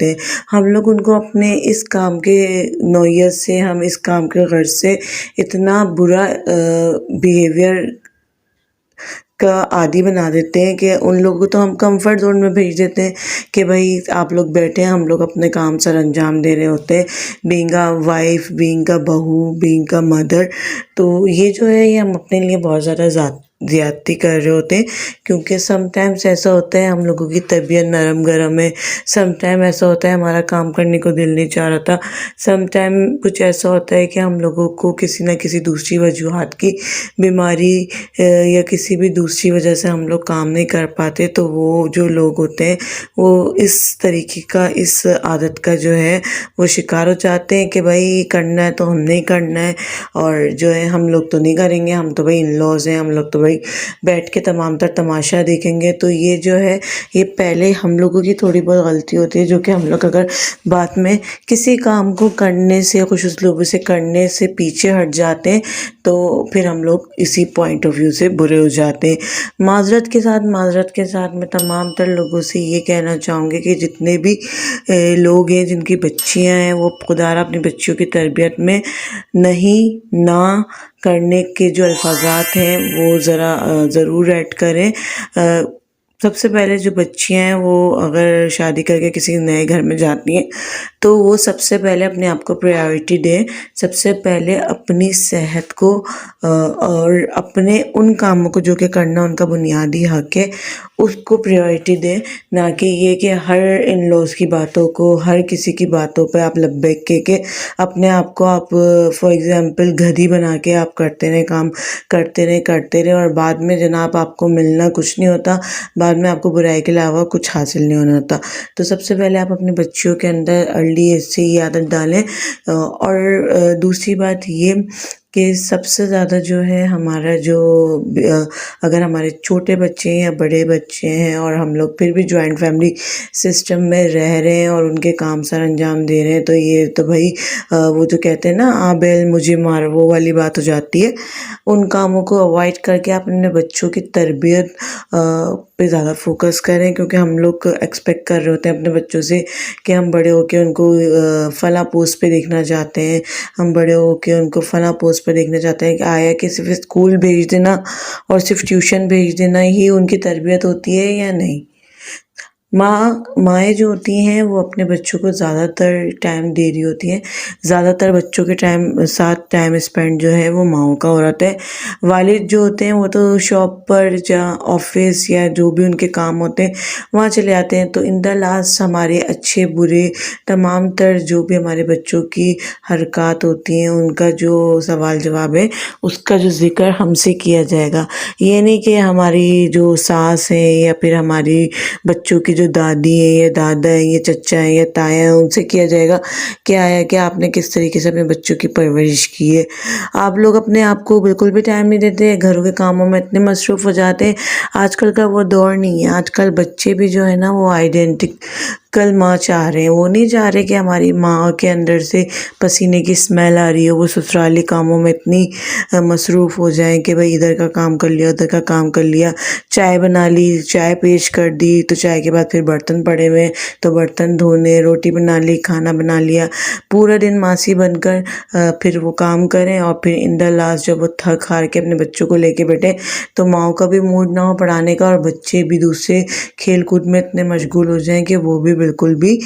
رکھتے ہیں۔ ہم لوگ ان کو اپنے اس کام کے نوعیت سے، ہم اس کام کے غرض سے اتنا برا بیہیویئر کا عادی بنا دیتے ہیں کہ ان لوگوں کو تو ہم کمفرٹ زون میں بھیج دیتے ہیں کہ بھائی آپ لوگ بیٹھے ہیں، ہم لوگ اپنے کام سر انجام دے رہے ہوتے ہیں، being a wife, being a بہو، بینگ اے مدر۔ تو یہ جو ہے یہ ہم اپنے لیے بہت زیادہ زیادتی کر رہے ہوتے ہیں، کیونکہ سم ٹائمز ایسا ہوتا ہے ہم لوگوں کی طبیعت نرم گرم ہے، سم ٹائم ایسا ہوتا ہے ہمارا کام کرنے کو دل نہیں چاہ رہا تھا، سم ٹائم کچھ ایسا ہوتا ہے کہ ہم لوگوں کو کسی نہ کسی دوسری وجوہات کی بیماری یا کسی بھی دوسری وجہ سے ہم لوگ کام نہیں کر پاتے، تو وہ جو لوگ ہوتے ہیں وہ اس طریقے کا، اس عادت کا جو ہے وہ شکار ہو جاتے ہیں کہ بھائی کرنا ہے تو ہم نہیں کرنا ہے، اور جو ہے ہم لوگ تو نہیں کریں گے، ہم تو بھائی ان لاز ہیں، ہم لوگ تو بھائی بیٹھ کے تمام تر تماشا دیکھیں گے۔ تو یہ جو ہے یہ پہلے ہم لوگوں کی تھوڑی بہت غلطی ہوتی ہے، جو کہ ہم لوگ اگر بعد میں کسی کام کو کرنے سے، خوش اسلوبی سے کرنے سے پیچھے ہٹ جاتے ہیں تو پھر ہم لوگ اسی پوائنٹ آف ویو سے برے ہو جاتے ہیں۔ معذرت کے ساتھ میں تمام تر لوگوں سے یہ کہنا چاہوں گی کہ جتنے بھی لوگ ہیں جن کی بچیاں ہیں وہ خدا را اپنی بچیوں کی تربیت میں نہیں، نہ کرنے کے جو الفاظات ہیں وہ ضرور ایڈ کریں۔ سب سے پہلے جو بچیاں ہیں وہ اگر شادی کر کے کسی نئے گھر میں جاتی ہیں تو وہ سب سے پہلے اپنے آپ کو پریارٹی دیں، سب سے پہلے اپنی صحت کو اور اپنے ان کاموں کو جو کہ کرنا ان کا بنیادی حق ہے اس کو پریارٹی دیں، نہ کہ یہ کہ ہر ان لوز کی باتوں کو، ہر کسی کی باتوں پہ آپ لبیک کے اپنے آپ کو آپ فار ایگزامپل گدھی بنا کے آپ کرتے رہے، کام کرتے رہے اور بعد میں جناب آپ کو ملنا کچھ نہیں ہوتا، بعد میں آپ کو برائی کے علاوہ کچھ حاصل نہیں ہونا ہوتا۔ تو سب سے پہلے آپ اپنے بچیوں کے اندر ارلی ایج سے یہ عادت ڈالیں۔ اور دوسری بات یہ کہ سب سے زیادہ جو ہے ہمارا جو اگر ہمارے چھوٹے بچے ہیں یا بڑے بچے ہیں اور ہم لوگ پھر بھی جوائنٹ فیملی سسٹم میں رہ رہے ہیں اور ان کے کام سر انجام دے رہے ہیں، تو یہ تو بھائی وہ جو کہتے ہیں نا آ بیل مجھے مار، وہ والی بات ہو جاتی ہے۔ ان کاموں کو اوائڈ کر کے آپ اپنے بچوں کی تربیت پہ زیادہ فوکس کریں، کیونکہ ہم لوگ ایکسپیکٹ کر رہے ہوتے ہیں اپنے بچوں سے کہ ہم بڑے ہو کے ان کو فلاں پوسٹ پہ دیکھنا چاہتے ہیں، ہم بڑے ہو کے ان کو فلاں پوسٹ پہ دیکھنا چاہتے ہیں کہ آیا کہ صرف اسکول بھیج دینا اور صرف ٹیوشن بھیج دینا ہی ان کی تربیت ہوتی ہے یا نہیں۔ مائیں جو ہوتی ہیں وہ اپنے بچوں کو زیادہ تر ٹائم دے رہی ہوتی ہیں، زیادہ تر بچوں کے ساتھ ٹائم اسپینڈ جو ہے وہ ماؤں کا ہو رہتا ہے۔ والد جو ہوتے ہیں وہ تو شاپ پر یا آفس یا جو بھی ان کے کام ہوتے ہیں وہاں چلے جاتے ہیں، تو ان دا لاسٹ ہمارے اچھے برے تمام تر جو بھی ہمارے بچوں کی حرکات ہوتی ہیں ان کا جو سوال جواب ہے اس کا جو ذکر ہم سے کیا جائے گا۔ یہ نہیں کہ ہماری جو ساس ہے یا پھر ہماری بچوں کی جو دادی ہے یا دادا ہے یا چچا ہے یا تایا ہے ان سے کیا جائے گا کہ آیا کہ آپ نے کس طریقے سے اپنے بچوں کی پرورش کی ہے۔ آپ لوگ اپنے آپ کو بالکل بھی ٹائم نہیں دیتے، گھروں کے کاموں میں اتنے مصروف ہو جاتے ہیں۔ آج کل کا وہ دور نہیں ہے، آج کل بچے بھی جو ہے نا وہ آئیڈینٹیکل ماں چاہ رہے ہیں، وہ نہیں چاہ رہے کہ ہماری ماں کے اندر سے پسینے کی اسمیل آ رہی ہے، وہ سسرالی کاموں میں اتنی مصروف ہو جائیں کہ بھئی ادھر کا کام کر لیا، ادھر کا کام کر لیا، چائے بنا لی، چائے پیش کر دی، تو چائے کے بعد پھر برتن پڑے ہوئے تو برتن دھونے، روٹی بنا لی، کھانا بنا لیا، پورا دن ماسی بن کر پھر وہ کام کریں اور پھر ان دا لاسٹ جب وہ تھک ہار کے اپنے بچوں کو لے کے بیٹھے تو ماؤں کا بھی موڈ نہ ہو پڑھانے کا اور بچے بھی دوسرے کھیل کود میں اتنے مشغول ہو جائیں کہ وہ بھی بالکل بھی